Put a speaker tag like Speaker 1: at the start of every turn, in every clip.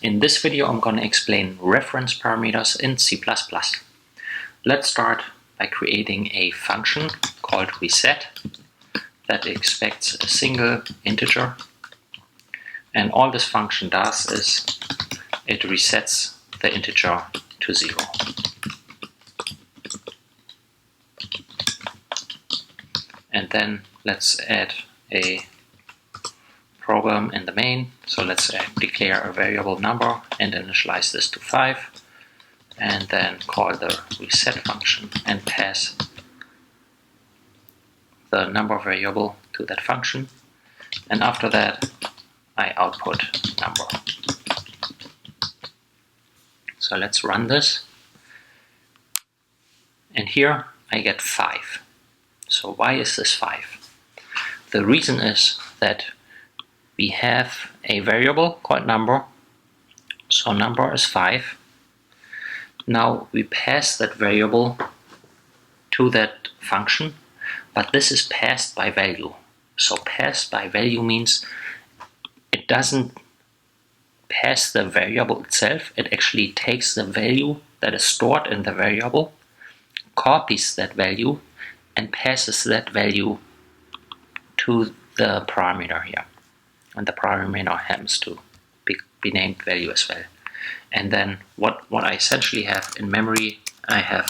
Speaker 1: In this video I'm going to explain reference parameters in C++. Let's start by creating a function called reset that expects a single integer, and all this function does is it resets the integer to 0. And then let's add a program in the main. So let's declare a variable number and initialize this to 5, and then call the reset function and pass the number variable to that function, and after that I output number. So let's run this, and here I get 5. So why is this 5? The reason is that we have a variable called number, so number is 5. Now we pass that variable to that function, but this is passed by value. So passed by value means it doesn't pass the variable itself, it actually takes the value that is stored in the variable, copies that value, and passes that value to the parameter here. And the parameter happens to be named value as well. And then what I essentially have in memory, I have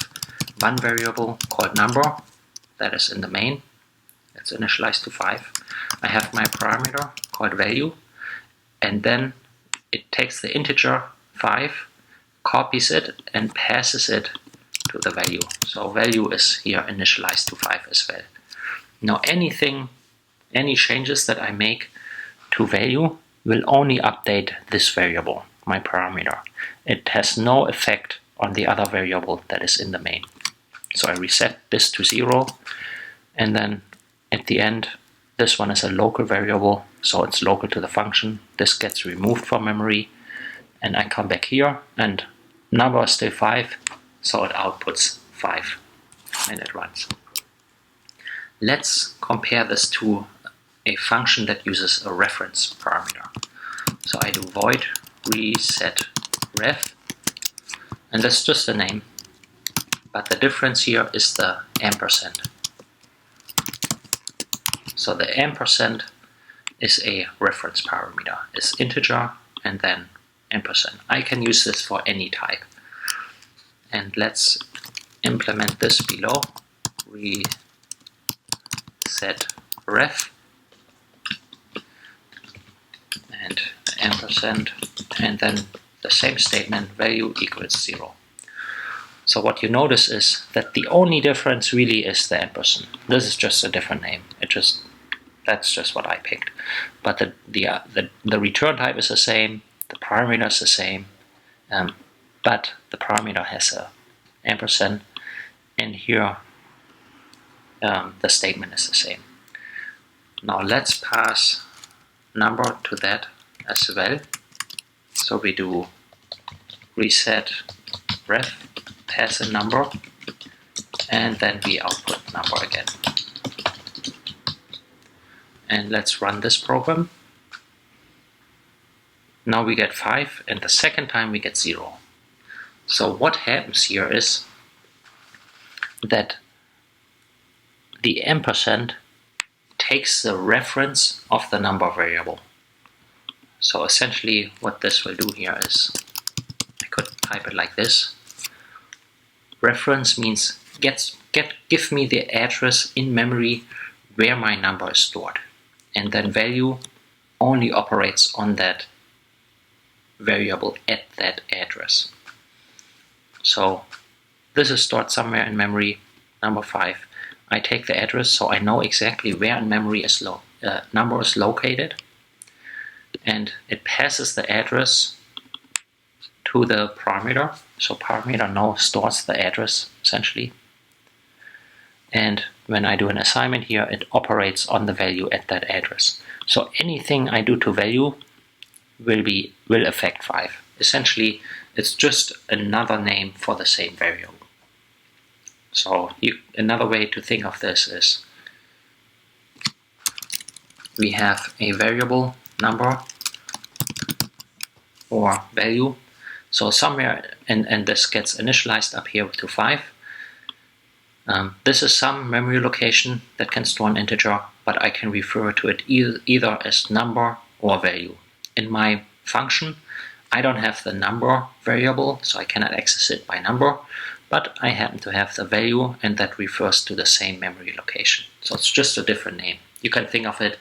Speaker 1: one variable called number that is in the main. It's initialized to 5. I have my parameter called value, and then it takes the integer 5, copies it, and passes it to the value. So value is here initialized to 5 as well. Now any changes that I make to value will only update this variable, my parameter. It has no effect on the other variable that is in the main. So I reset this to 0, and then at the end this one is a local variable, so it's local to the function. This gets removed from memory, and I come back here and number is still 5, so it outputs 5 and it runs. Let's compare this to a function that uses a reference parameter. So I do void reset ref, and that's just a name, but the difference here is the ampersand. So the ampersand is a reference parameter. It's integer and then ampersand. I can use this for any type. And let's implement this below. Reset ref and ampersand, and then the same statement, value equals 0. So what you notice is that the only difference really is the ampersand. This is just a different name. That's just what I picked. But the return type is the same, the parameter is the same, but the parameter has a ampersand, and here the statement is the same. Now let's pass number to that as well. So we do reset ref, pass a number, and then we output number again. And let's run this program. Now we get 5, and the second time we get 0. So what happens here is that the ampersand takes the reference of the number variable. So essentially what this will do here is, I could type it like this. Reference means give me the address in memory where my number is stored, and then value only operates on that variable at that address. So this is stored somewhere in memory, number 5. I take the address, so I know exactly where in memory number is located, and it passes the address to the parameter. So parameter now stores the address essentially, and when I do an assignment here, it operates on the value at that address. So anything I do to value will affect 5. Essentially it's just another name for the same variable. So another way to think of this is, we have a variable number or value. So somewhere, and this gets initialized up here to 5. This is some memory location that can store an integer, but I can refer to it either as number or value. In my function, I don't have the number variable, so I cannot access it by number, but I happen to have the value, and that refers to the same memory location. So it's just a different name. You can think of it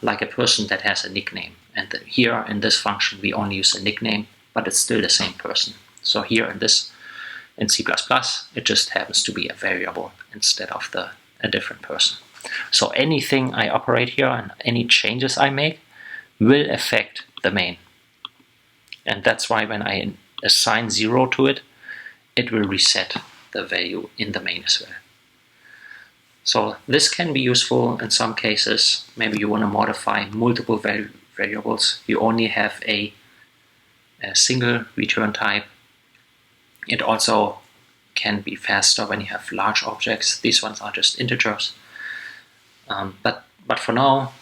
Speaker 1: like a person that has a nickname. And here in this function, we only use a nickname, but it's still the same person. So here in C++, it just happens to be a variable instead of a different person. So anything I operate here and any changes I make will affect the main. And that's why when I assign 0 to it, it will reset the value in the main as well. So this can be useful in some cases. Maybe you want to modify multiple variables. You only have a single return type. It also can be faster when you have large objects. These ones are just integers. But for now,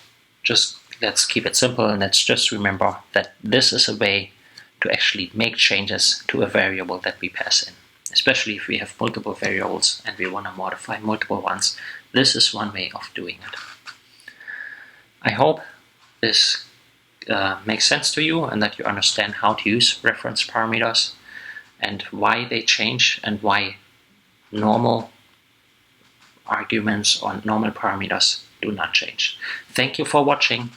Speaker 1: just let's keep it simple, and let's just remember that this is a way to actually make changes to a variable that we pass in. Especially if we have multiple variables and we want to modify multiple ones, this is one way of doing it. I hope this makes sense to you and that you understand how to use reference parameters and why they change and why normal arguments or normal parameters do not change. Thank you for watching.